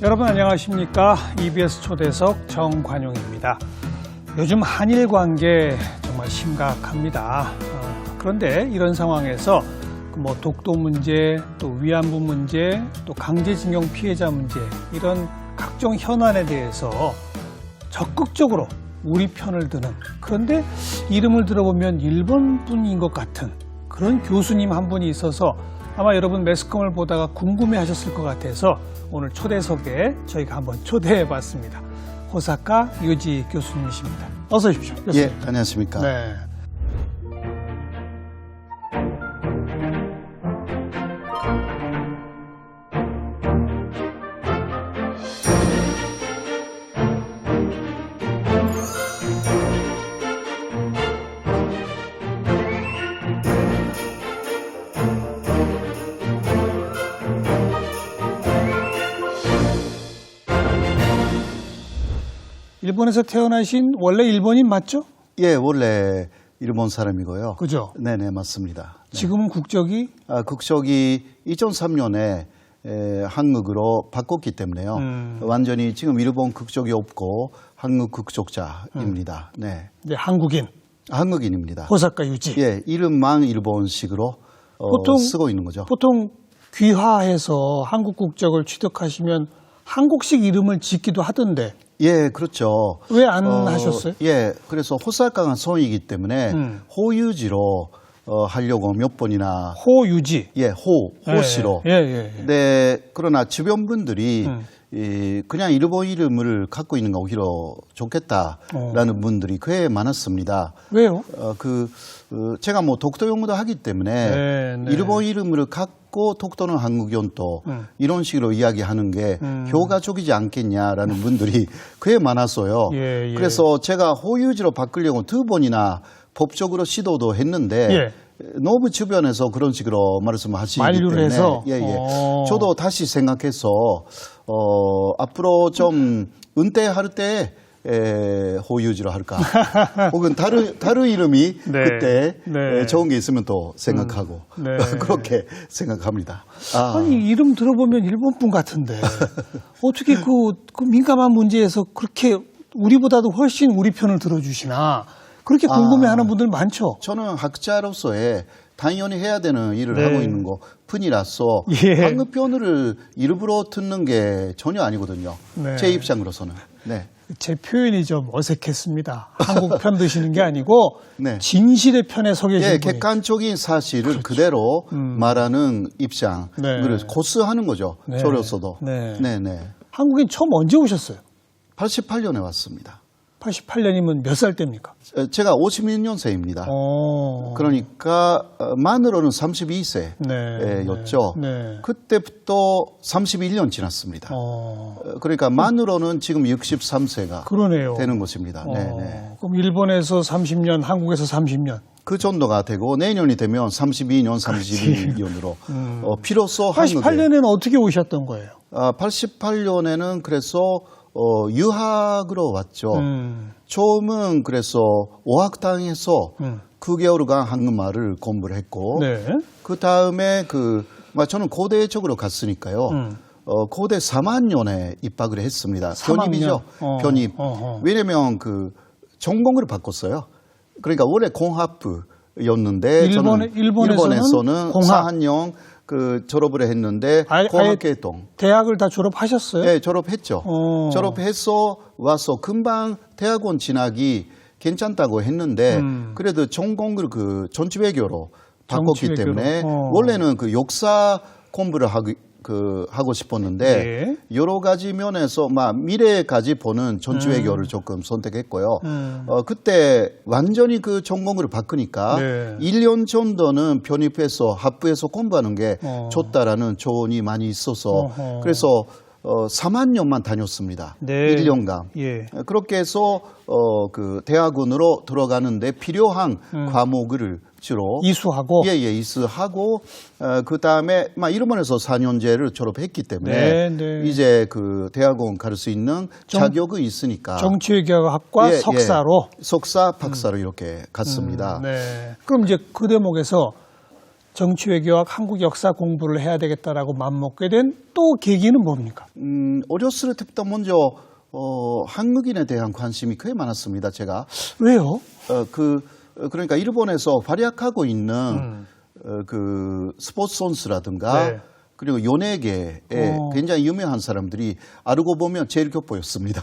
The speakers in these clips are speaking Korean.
여러분 안녕하십니까? EBS 초대석 정관용입니다. 요즘 한일 관계 정말 심각합니다. 그런데 이런 상황에서 뭐 독도 문제, 또 위안부 문제, 또 강제징용 피해자 문제 이런 각종 현안에 대해서 적극적으로 우리 편을 드는, 그런데 이름을 들어보면 일본 분인 것 같은 그런 교수님 한 분이 있어서 아마 여러분 매스컴을 보다가 궁금해하셨을 것 같아서 오늘 초대석에 저희가 한번 초대해봤습니다. 호사카 유지 교수님이십니다. 어서 오십시오. 교수님. 예, 안녕하십니까. 네. 일본에서 태어나신 원래 일본인 맞죠? 예, 원래 일본 사람이고요. 그죠? 네네, 맞습니다. 네. 지금은 국적이? 국적이 2003년에 한국으로 바꿨기 때문에요. 완전히 지금 일본 국적이 없고 한국 국적자입니다. 네. 네, 한국인. 한국인입니다. 호사카 유지. 예, 이름만 일본식으로 보통, 쓰고 있는 거죠. 보통 귀화해서 한국 국적을 취득하시면 한국식 이름을 짓기도 하던데. 예, 그렇죠. 왜 안 하셨어요? 예, 그래서 호사카가 성이기 때문에 호유지로 하려고 몇 번이나. 호유지. 예, 호씨로. 예. 네, 그러나 주변 분들이 그냥 일본 이름을 갖고 있는 거 오히려 좋겠다라는 분들이 꽤 많았습니다. 왜요? 제가 뭐 독도 연구도 하기 때문에 네. 일본 이름을 갖고 독도는 한국연 또 이런 식으로 이야기하는 게 효과적이지 않겠냐라는 분들이 꽤 많았어요. 예. 그래서 제가 호유지로 바꾸려고 두 번이나 법적으로 시도도 했는데 너무 주변에서 그런 식으로 말씀하시기 때문에 해서? 저도 다시 생각해서 앞으로 좀 은퇴할 때 호유지로 할까 혹은 다른 이름이 그때 좋은 게 있으면 또 생각하고 그렇게 생각합니다. 아니 이름 들어보면 일본 분 같은데 어떻게 그 민감한 문제에서 그렇게 우리보다도 훨씬 우리 편을 들어주시나 그렇게 궁금해하는 분들 많죠. 저는 학자로서의 당연히 해야 되는 일을 하고 있는 거 뿐이라서 한국 편을 일부러 듣는 게 전혀 아니거든요. 제 입장으로서는. 네. 제 표현이 좀 어색했습니다. 한국 편 드시는 게 아니고 진실의 편에 서 계신 분이. 객관적인 사실을 그대로 말하는 입장을 고수하는 거죠. 저로서도. 네. 네네. 한국인 처음 언제 오셨어요? 88년에 왔습니다. 88년이면 몇 살 때입니까? 제가 51년생입니다. 그러니까 만으로는 32세였죠. 그때부터 31년 지났습니다. 그러니까 만으로는 지금 63세가 되는 것입니다. 그럼 일본에서 30년, 한국에서 30년. 그 정도가 되고 내년이 되면 32년, 32년으로 비로소 한국에. 88년에는 어떻게 오셨던 거예요? 88년에는 그래서 유학으로 왔죠. 처음은 그래서 어학당에서 9개월간 한국말을 공부를 했고, 그 다음에 저는 고대 쪽으로 갔으니까요. 고대 3학년에 입학을 했습니다. 3학년? 편입이죠. 편입. 왜냐면 전공을 바꿨어요. 그러니까 원래 공학부였는데 일본에서는 4학년 졸업을 했는데 공학계통 대학을 다 졸업하셨어요? 네, 졸업했죠. 졸업해서 와서 금방 대학원 진학이 괜찮다고 했는데 그래도 전공을 정치외교로 바꿨기 때문에 원래는 역사 공부를 하고 싶었는데 여러 가지 면에서 미래까지 보는 정치외교를 조금 선택했고요. 그때 완전히 전공을 바꾸니까 1년 정도는 편입해서 학부에서 공부하는 게 좋다라는 조언이 많이 있어서 그래서 3학년만 다녔습니다. 1년간. 그렇게 해서 대학원으로 들어가는데 필요한 과목을 주로 이수하고 이수하고 그 다음에 일본에서 4년제를 졸업했기 때문에 이제 대학원 갈 수 있는 자격이 있으니까 정치외교학과 석사로 석사 박사로 이렇게 갔습니다. 그럼 이제 그 대목에서 정치 외교학 한국 역사 공부를 해야 되겠다라고 마음먹게 된 또 계기는 뭡니까? 어렸을 때부터 먼저 한국인에 대한 관심이 꽤 많았습니다. 제가 왜요? 그러니까 일본에서 활약하고 있는 그 스포츠 선수라든가 네. 그리고 연예계에 굉장히 유명한 사람들이 알고 보면 제일 교포였습니다.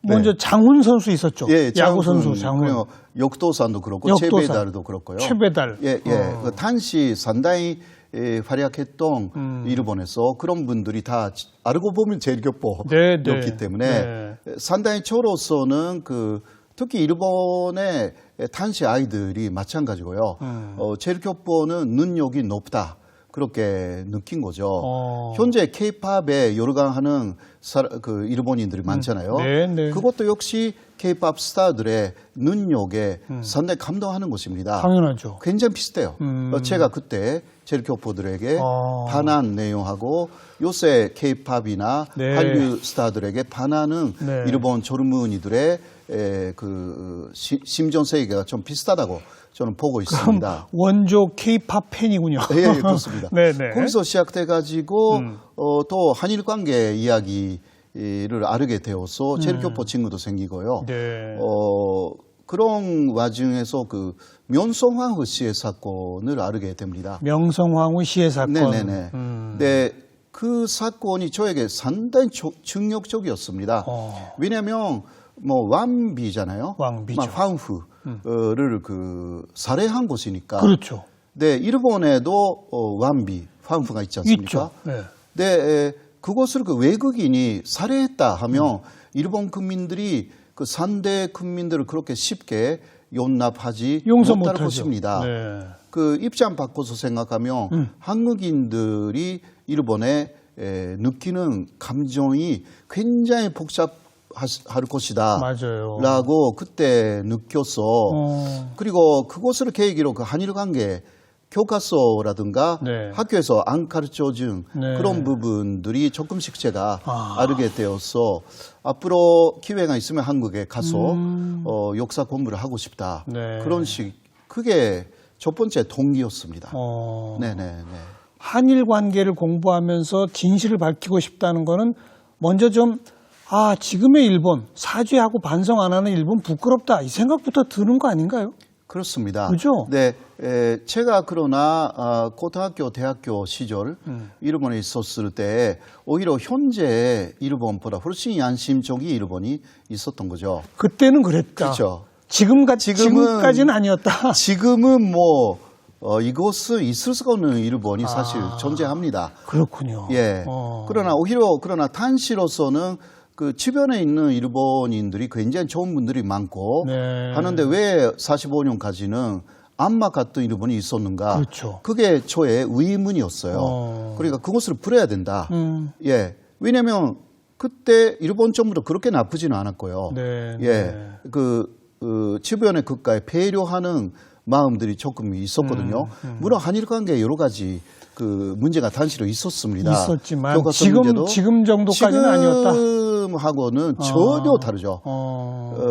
먼저 네. 장훈 선수 있었죠. 예, 야구 선수 장훈. 역도산도 그렇고 역도산. 최배달도 그렇고요. 최배달. 예. 그 당시 상당히 활약했던 일본에서 그런 분들이 다 알고 보면 제일 교포였기 때문에 상당히 저로서는 특히 일본의 당시 아이들이 마찬가지고요. 제일 교포는 능력이 높다. 그렇게 느낀 거죠. 현재 K-팝에 열광하는 일본인들이 많잖아요. 그것도 역시 K-팝 스타들의 능력에 상당히 감동하는 것입니다. 당연하죠. 굉장히 비슷해요. 제가 그때 제일 교포들에게 반한 내용하고 요새 K-팝이나 한류 스타들에게 반하는 일본 젊은이들의 심정 세계가 좀 비슷하다고 저는 보고 있습니다. 원조 K-팝 팬이군요. 예, 그렇습니다. 거기서 시작돼가지고 또 한일 관계 이야기를 알게 되어서 제일 교포 친구도 생기고요. 그런 와중에서 명성황후 씨의 사건을 알게 됩니다. 명성황후 씨의 사건. 네네네. 네, 그 사건이 저에게 상당히 충격적이었습니다. 왜냐하면 왕비잖아요. 왕비죠. 황후를 살해한 곳이니까. 그렇죠. 네, 일본에도 왕비, 황후가 있지 않습니까? 있죠. 네, 그것을 외국인이 살해했다 하면 일본 국민들이 상대 국민들을 그렇게 쉽게 용납하지 못할 것입니다. 그 입장 바꿔서 생각하면 한국인들이 일본에 느끼는 감정이 굉장히 복잡할 것이다. 맞아요. 라고 그때 느껴서 그리고 그것을 계기로 한일 관계 교과서라든가 학교에서 안 가르쳐준 그런 부분들이 조금씩 제가 알게 되어서 앞으로 기회가 있으면 한국에 가서 역사 공부를 하고 싶다. 그런 그게 첫 번째 동기였습니다. 한일 관계를 공부하면서 진실을 밝히고 싶다는 거는 먼저 지금의 일본, 사죄하고 반성 안 하는 일본 부끄럽다. 이 생각부터 드는 거 아닌가요? 그렇습니다. 그죠? 네, 제가 그러나 고등학교, 대학교 시절 일본에 있었을 때 오히려 현재 일본보다 훨씬 양심적인 일본이 있었던 거죠. 그때는 그랬다. 그렇죠. 지금까지는 아니었다. 지금은 이것은 있을 수가 없는 일본이 사실 존재합니다. 그렇군요. 예. 그러나 단시로서는 주변에 있는 일본인들이 굉장히 좋은 분들이 많고 하는데 왜 45년까지는 안마 같은 일본이 있었는가? 그렇죠. 그게 저의 의문이었어요. 그러니까 그것을 풀어야 된다. 예. 왜냐하면 그때 일본 정부도 그렇게 나쁘지는 않았고요. 주변의 국가에 배려하는 마음들이 조금 있었거든요. 물론 한일 관계에 여러 가지 문제가 단시로 있었습니다. 있었지만 지금 정도까지는 아니었다. 지금하고는 전혀 다르죠.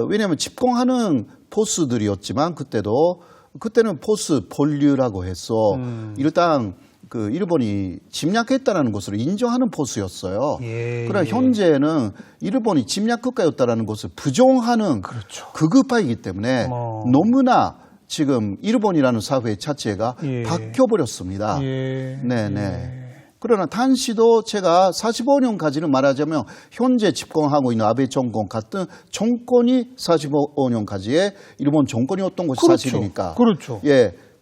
왜냐하면 집권하는 포스들이었지만 그때는 포스 본류라고 해서 일단 일본이 침략했다는 것을 인정하는 포스였어요. 그러나 현재는 일본이 침략 국가였다는 것을 부정하는 극우파이기 때문에 너무나 지금 일본이라는 사회 자체가 바뀌어버렸습니다. 그러나 단시도 제가 45년까지는 말하자면 현재 집권하고 있는 아베 정권 같은 정권이 45년까지의 일본 정권이었던 것이 사실이니까.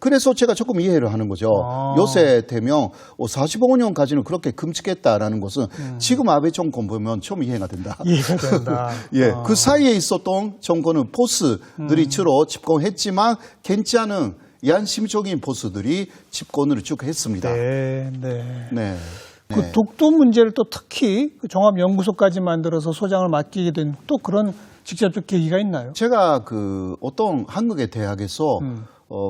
그래서 제가 조금 이해를 하는 거죠. 요새 되면 45년까지는 그렇게 끔찍했다라는 것은 지금 아베 정권 보면 좀 이해가 된다. 이해가 된다. 그 사이에 있었던 정권은 포스들이 주로 집권했지만 괜찮은 양심적인 보수들이 집권을 쭉 했습니다. 그 독도 문제를 또 특히 종합연구소까지 만들어서 소장을 맡기게 된 또 그런 직접적 계기가 있나요? 제가 어떤 한국의 대학에서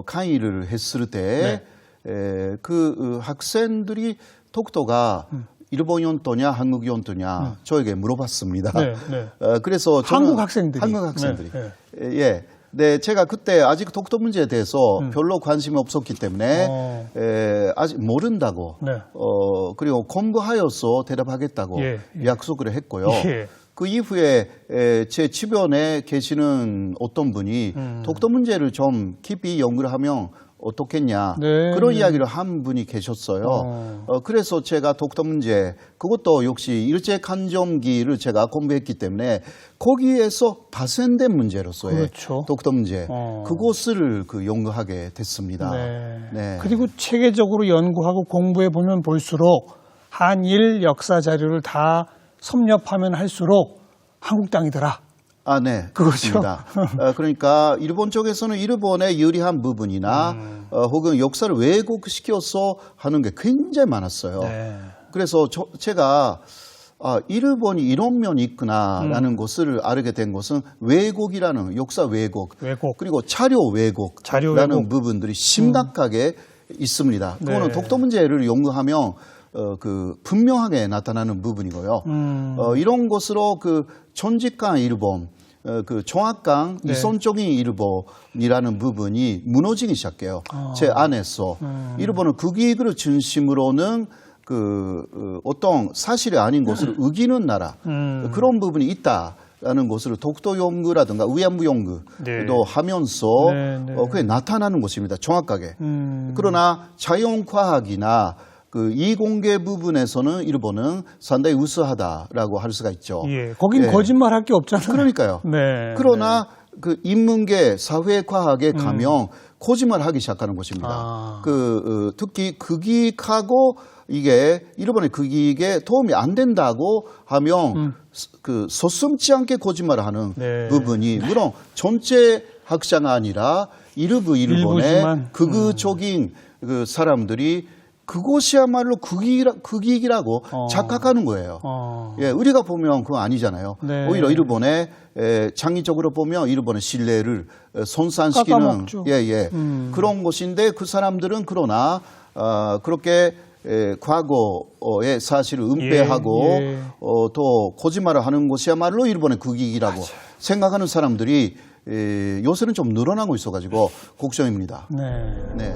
강의를 했을 때 학생들이 독도가 일본 연도냐 한국 연도냐 저에게 물어봤습니다. 그래서 저는 한국 학생들이. 예. 네, 제가 그때 아직 독도 문제에 대해서 별로 관심이 없었기 때문에 아직 모른다고 네. 그리고 공부하여서 대답하겠다고 예. 약속을 했고요. 예. 그 이후에 제 주변에 계시는 어떤 분이 독도 문제를 좀 깊이 연구를 하면 어떻겠냐 네, 그런 네. 이야기를 한 분이 계셨어요. 그래서 제가 독도 문제 그것도 역시 일제강점기를 제가 공부했기 때문에 거기에서 파생된 문제로서의 그렇죠. 독도 문제 그것을 연구하게 됐습니다. 네. 네. 그리고 체계적으로 연구하고 공부해 보면 볼수록 한일 역사 자료를 다 섭렵하면 할수록 한국 땅이더라. 아, 네. 그거죠. 그렇습니다. 그러니까 일본 쪽에서는 일본의 유리한 부분이나 혹은 역사를 왜곡시켜서 하는 게 굉장히 많았어요. 네. 그래서 제가 일본이 이런 면이 있구나라는 것을 알게 된 것은 왜곡이라는 역사 왜곡, 그리고 자료 왜곡이라는 부분들이 심각하게 있습니다. 그거는 네. 독도 문제를 연구하면 분명하게 나타나는 부분이고요. 이런 것으로 전직강 일본, 정확강 네. 이선적인 일본이라는 부분이 무너지기 시작해요. 제 안에서. 일본은 국익을 중심으로는 어떤 사실이 아닌 것을 우기는 나라, 그런 부분이 있다라는 것을 독도 연구라든가 위안부 연구도 네. 하면서 네, 네. 그게 나타나는 것입니다. 정확하게. 그러나 자연과학이나 이공계 부분에서는 일본은 상당히 우수하다라고 할 수가 있죠. 예, 거긴 거짓말할 게 없잖아요. 그러니까요. 네. 그러나 인문계, 사회과학에 가면 거짓말하기 시작하는 것입니다. 특히 국익하고 이게 일본의 국익에 도움이 안 된다고 하면 서슴지 않게 거짓말을 하는 네. 부분이 물론 전체 학자가 아니라 일본의 일부지만. 극우적인 사람들이 그것이야말로 국익이라고 착각하는 거예요. 예, 우리가 보면 그거 아니잖아요. 네. 오히려 일본의 장기적으로 보면 일본의 신뢰를 손상시키는 깎아먹죠. 그런 것인데 그 사람들은 그러나 그렇게 과거의 사실을 은폐하고 또 거짓말을 하는 것이야말로 일본의 국익이라고 생각하는 사람들이 요새는 좀 늘어나고 있어가지고 걱정입니다. 네. 네.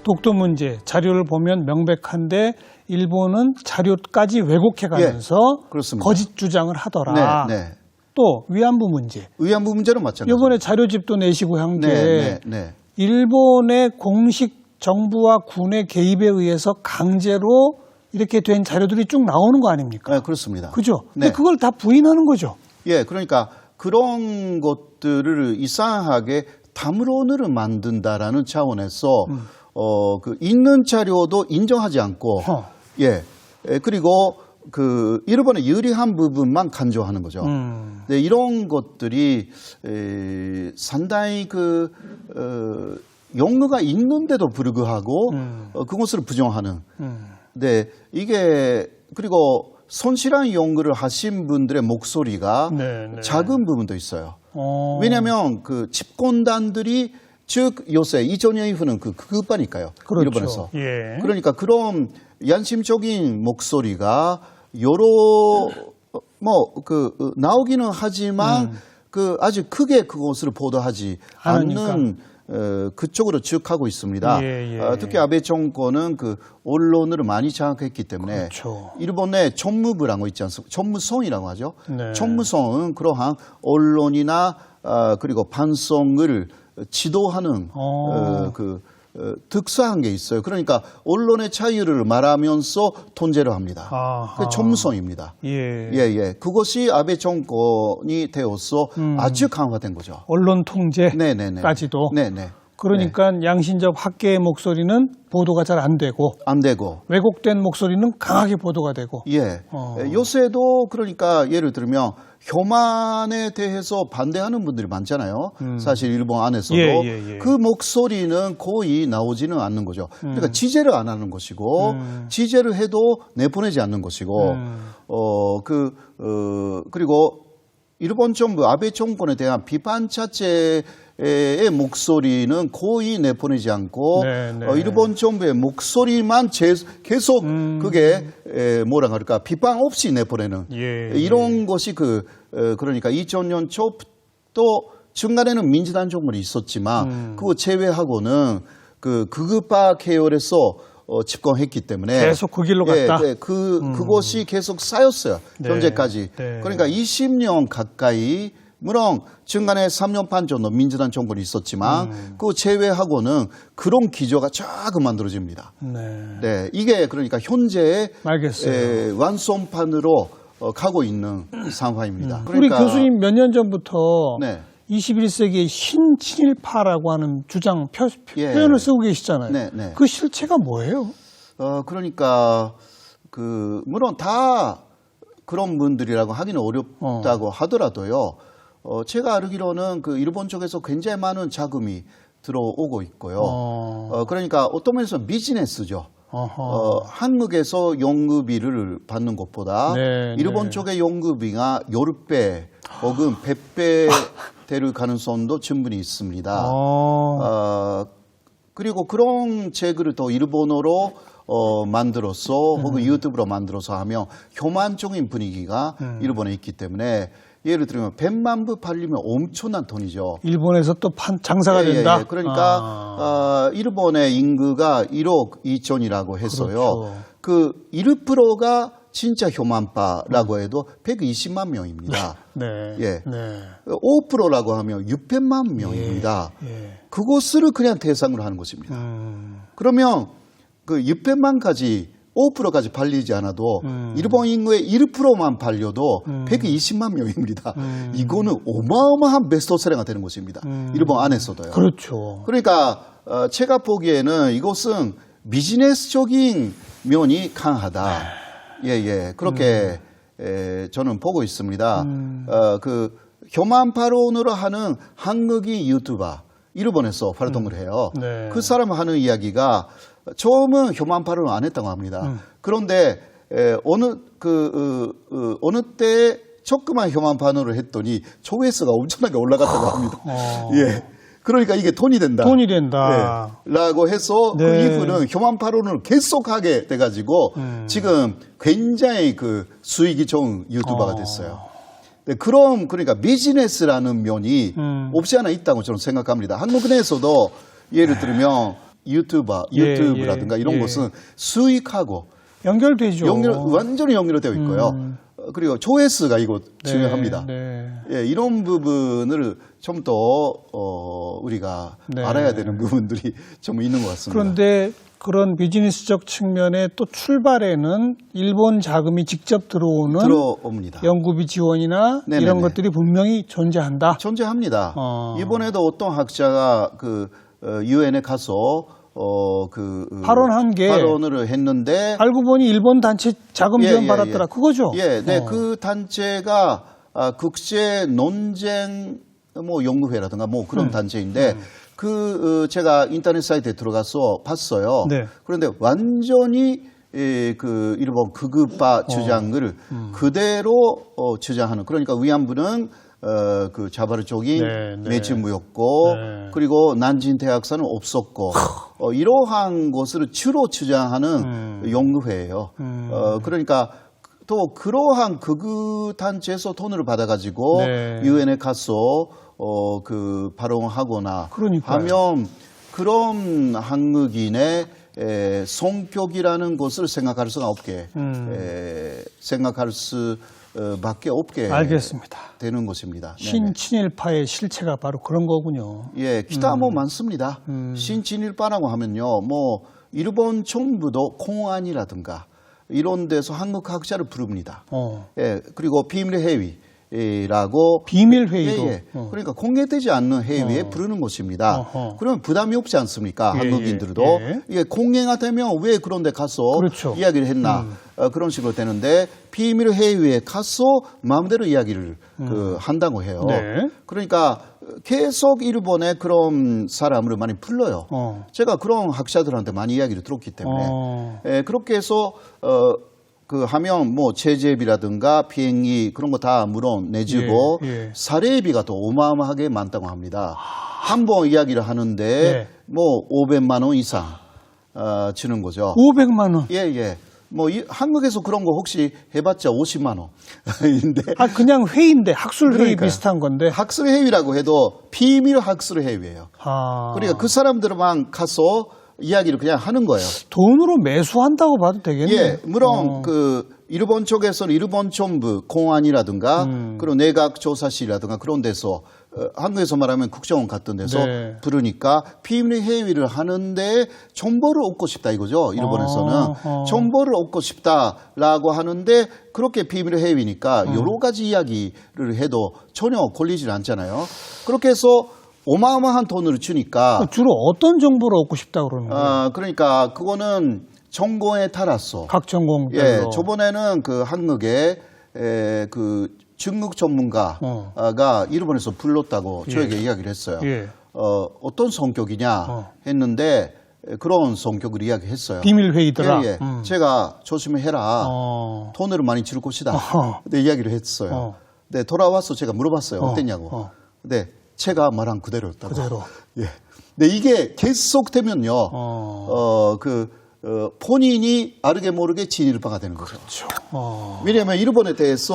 독도 문제 자료를 보면 명백한데 일본은 자료까지 왜곡해가면서 그렇습니다. 거짓 주장을 하더라. 네. 또 위안부 문제. 위안부 문제는 마찬가지입니다. 이번에 자료집도 내시고 한 게 네. 일본의 공식 정부와 군의 개입에 의해서 강제로 이렇게 된 자료들이 쭉 나오는 거 아닙니까? 네, 그렇습니다. 그죠? 근데 네. 그걸 다 부인하는 거죠. 예, 그러니까 그런 것들을 이상하게 담론으로 만든다라는 차원에서 있는 자료도 인정하지 않고 그리고 일본의 유리한 부분만 간주하는 거죠. 네, 이런 것들이 상당히 용어가 있는데도 불구하고 그것을 부정하는. 네, 이게 그리고 손실한 연구를 하신 분들의 목소리가 작은 부분도 있어요. 왜냐하면 집권단들이 즉 요새 2000년 이후는 극우파니까요. 그렇죠. 일본에서. 예. 그러니까 그런 양심적인 목소리가 여러 나오기는 하지만 아주 크게 그것을 보도하지 않는 그쪽으로 즉하고 있습니다. 특히 아베 정권은 언론을 많이 장악했기 때문에 그렇죠. 일본의 총무부라는 거 있지 않습니까? 총무성이라고 하죠. 네. 총무성은 그러한 언론이나 그리고 방송을 지도하는 특수한 게 있어요. 그러니까 언론의 자유를 말하면서 통제를 합니다. 그 전무성입니다. 예. 그것이 아베 정권이 되어서 아주 강화된 거죠. 언론 통제까지도. 네네. 그러니까 양신접 학계의 목소리는 보도가 잘 안 되고 왜곡된 목소리는 강하게 보도가 되고. 예. 요새도 그러니까 예를 들면 교만에 대해서 반대하는 분들이 많잖아요. 사실 일본 안에서도 그 목소리는 거의 나오지는 않는 거죠. 그러니까 지지를 안 하는 것이고 지지를 해도 내보내지 않는 것이고 그리고 일본 정부 아베 정권에 대한 비판 자체의 목소리는 거의 내보내지 않고 일본 정부의 목소리만 계속 그게 뭐라 그럴까 비판 없이 내보내는 이런 것이 그러니까 2000년 초부터 중간에는 민주당 정권이 있었지만 그거 제외하고는 그 극우파 계열에서 집권했기 때문에 계속 그 길로 갔다. 그것이 계속 쌓였어요. 현재까지. 그러니까 20년 가까이 물론 중간에 3년 반 정도 민주당 정권이 있었지만 그거 제외하고는 그런 기조가 쫙 만들어집니다. 네, 이게 그러니까 현재의 완성판으로 가고 있는 상황입니다. 그러니까 우리 교수님 몇 년 전부터 21세기의 신친일파라고 하는 주장 표현을 쓰고 계시잖아요. 그 실체가 뭐예요? 그러니까 물론 다 그런 분들이라고 하기는 어렵다고 하더라도요. 제가 알기로는 일본 쪽에서 굉장히 많은 자금이 들어오고 있고요. 그러니까 어떤 면에서 비즈니스죠. 한국에서 연구비를 받는 것보다 일본 쪽의 연구비가 10배 혹은 100배 될 가능성도 충분히 있습니다. 그리고 그런 책을 더 일본어로 만들어서 혹은 유튜브로 만들어서 하면 교만적인 분위기가 일본에 있기 때문에 예를 들면 100만 부 팔리면 엄청난 돈이죠. 일본에서 또 장사가 된다? 그러니까 일본의 인구가 1억 2천이라고 했어요. 그 1%가 진짜 교만파라고 해도 120만 명입니다. 5%라고 하면 600만 명입니다. 그것을 그냥 대상으로 하는 것입니다. 그러면 그 600만까지 5%까지 팔리지 않아도 일본 인구의 1%만 팔려도 120만 명입니다. 이거는 어마어마한 베스트셀러가 되는 것입니다. 일본 안에서도요. 그렇죠. 그러니까 제가 보기에는 이것은 비즈니스적인 면이 강하다. 그렇게 저는 보고 있습니다. 교만파론으로 하는 한국인 유튜버 일본에서 활동을 해요. 그 사람 하는 이야기가 처음은 교만파론을 안 했다고 합니다. 그런데 어느 때 조그만 교만파론을 했더니 조회수가 엄청나게 올라갔다고 합니다. 그러니까 이게 돈이 된다. 라고 해서 그 이후는 교만파론을 계속하게 돼가지고 지금 굉장히 수익이 좋은 유튜버가 됐어요. 그러니까 비즈니스라는 면이 없지 않아 있다고 저는 생각합니다. 한국 내에서도 예를 들면 유튜브라든가 이런 것은 수익하고 연결되죠. 완전히 연결되어 있고요. 그리고 조회수가 이거 중요합니다. 이런 부분을 좀 더 우리가 알아야 되는 부분들이 좀 있는 것 같습니다. 그런데 그런 비즈니스적 측면의 또 출발에는 일본 자금이 직접 들어옵니다. 연구비 지원이나 이런 것들이 분명히 존재한다. 존재합니다. 이번에도 어떤 학자가 유엔에 가서 발언을 했는데 알고 보니 일본 단체 자금 지원 받았더라. 그거죠? 그 단체가 국제 논쟁 연구회라든가 그런 단체인데 제가 인터넷 사이트에 들어가서 봤어요. 그런데 완전히 일본 극우파 주장을 그대로 주장하는, 그러니까 위안부는 자발적인 매춘부였고 그리고 난징 대학사는 없었고 이러한 것을 주로 주장하는 연구회예요. 그러니까 또 그러한 극우 단체에서 돈을 받아가지고 유엔에 가서 발언하거나 하면 그런 한국인의 성격이라는 것을 생각할 수가 없게 생각할 수 밖에 없게 알겠습니다. 되는 것입니다. 신친일파의 실체가 바로 그런 거군요. 예, 기타 뭐 많습니다. 신친일파라고 하면요, 뭐 일본 정부도 공안이라든가 이런 데서 한국 학자를 부릅니다. 예, 그리고 비밀 회의라고 비밀 회의도 예, 예. 그러니까 공개되지 않는 회의에 부르는 것입니다. 그러면 부담이 없지 않습니까? 한국인들도 예, 공개가 되면 왜 그런 데 가서 그렇죠. 이야기를 했나 그런 식으로 되는데 비밀 회의에 가서 마음대로 이야기를 한다고 해요. 네. 그러니까 계속 일본에 그런 사람을 많이 불러요. 제가 그런 학자들한테 많이 이야기를 들었기 때문에 예, 그렇게 해서 하면 뭐 제재비라든가 비행기 그런 거 다 물론 내주고 사례비가 또 어마어마하게 많다고 합니다. 한 번 이야기를 하는데 뭐 500만 원 이상 주는 거죠. 500만 원? 예, 예. 뭐 한국에서 그런 거 혹시 해봤자 50만 원인데. 그냥 회의인데 학술 회의 비슷한 건데. 학술 회의라고 해도 비밀 학술 회의예요. 그러니까 그 사람들만 가서 이야기를 그냥 하는 거예요. 돈으로 매수한다고 봐도 되겠네요. 예, 물론 일본 쪽에서는 일본 정부 공안이라든가 그리고 내각조사실이라든가 그런 데서 한국에서 말하면 국정원 같은 데서 부르니까 비밀 회의를 하는데 정보를 얻고 싶다 이거죠. 일본에서는 정보를 얻고 싶다라고 하는데 그렇게 비밀 회의니까 여러 가지 이야기를 해도 전혀 걸리질 않잖아요. 그렇게 해서 어마어마한 돈을 주니까 주로 어떤 정보를 얻고 싶다 그러는 거예요? 그러니까 그거는 전공에 따라서 각 전공별로. 예, 저번에는 한국에 중국 전문가가 일본에서 불렀다고 저에게 이야기를 했어요. 어떤 성격이냐 했는데 그런 성격을 이야기했어요. 비밀 회의더라. 예, 예. 제가 조심해라. 돈을 많이 줄 것이다. 근데 이야기를 했어요. 근데 돌아와서 제가 물어봤어요. 어땠냐고. 근데 제가 말한 그대로였다고. 예. 근데 이게 계속되면요, 본인이 알게 모르게 진일파가 되는 거죠. 그렇죠. 왜냐하면 일본에 대해서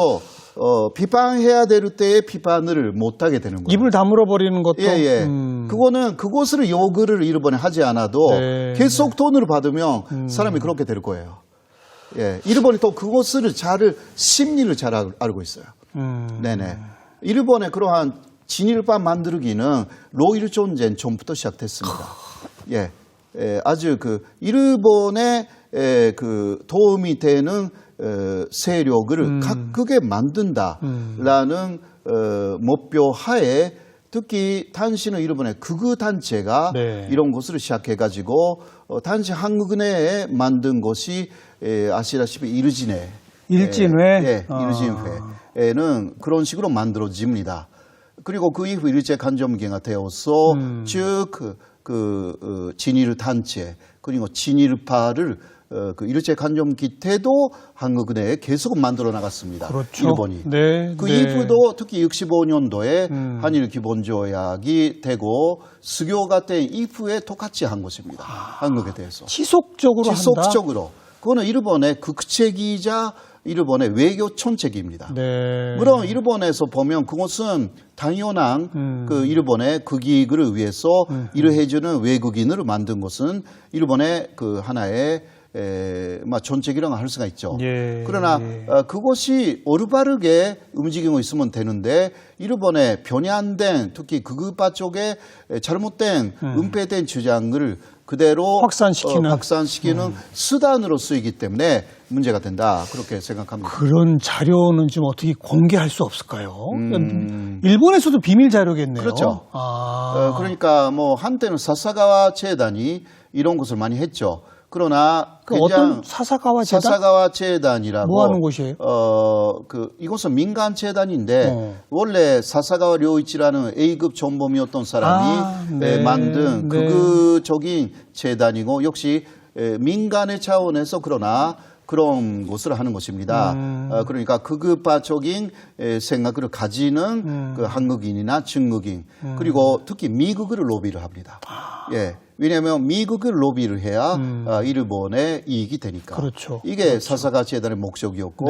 비판해야 될 때에 비판을 못하게 되는 거예요. 입을 다물어 버리는 것도. 예. 그거는 그것을 요구를 일본에 하지 않아도 계속 돈을 받으면 사람이 그렇게 될 거예요. 예. 일본이 또 그것을 심리를 잘 알고 있어요. 네네. 일본의 그러한 진일파 만들기는 로일 존젠 전부터 시작됐습니다. 예. 아주 일본의 도움이 되는 세력을 각국에 만든다라는 목표 하에 특히 당시는 일본의 극우 단체가 이런 것을 시작해가지고 당시 한국 내에 만든 것이 아시다시피 일진회. 일진회? 일진회는 그런 식으로 만들어집니다. 그리고 그 이후 일제 간점기가 되어서 즉 진일 단체 그리고 진일파를 일제 간점기 때도 한국 내에 계속 만들어 나갔습니다. 그렇죠. 일본이. 이후도 특히 65년도에 한일 기본조약이 되고 수교가 된 이후에 똑같이 한 것입니다. 한국에 대해서. 지속적으로 한다? 그거는 일본의 국책이자 일본의 외교 정책입니다. 물론 일본에서 보면 그것은 당연한 일본의 국익을 위해서 일을 해주는 외국인을 만든 것은 일본의 하나의 정책이라고 할 수가 있죠. 그러나 그것이 올바르게 움직이고 있으면 되는데 일본의 변이안된 특히 극우파 쪽에 잘못된 은폐된 주장을 그대로 확산시키는 수단으로 쓰이기 때문에 문제가 된다. 그렇게 생각합니다. 그런 자료는 지금 어떻게 공개할 수 없을까요? 일본에서도 비밀 자료겠네요. 그렇죠. 그러니까 한때는 사사가와 재단이 이런 것을 많이 했죠. 그러나 어떤 사사가와 재단? 사사가와 재단이라고 뭐 하는 곳이에요? 이것은 민간 재단인데 원래 사사가와 료이치라는 A급 전범이었던 사람이 만든 극우적인 재단이고 역시 민간의 차원에서 그러나 그런 것을 하는 것입니다. 그러니까 극우파적인 생각을 가지는 한국인이나 중국인 그리고 특히 미국을 로비를 합니다. 예. 왜냐하면 미국을 로비를 해야 일본의 이익이 되니까. 그렇죠. 이게 사사가 재단의 목적이었고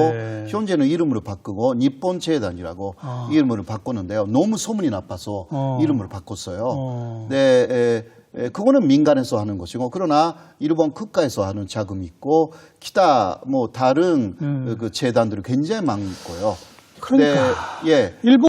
현재는 이름을 바꾸고 니폰 재단이라고 이름을 바꿨는데요. 너무 소문이 나빠서 이름을 바꿨어요. 그거는 민간에서 하는 것이고 그러나 일본 국가에서 하는 자금이 있고 기타 뭐 다른 그 재단들이 굉장히 많고요. 그러니까 예. 일본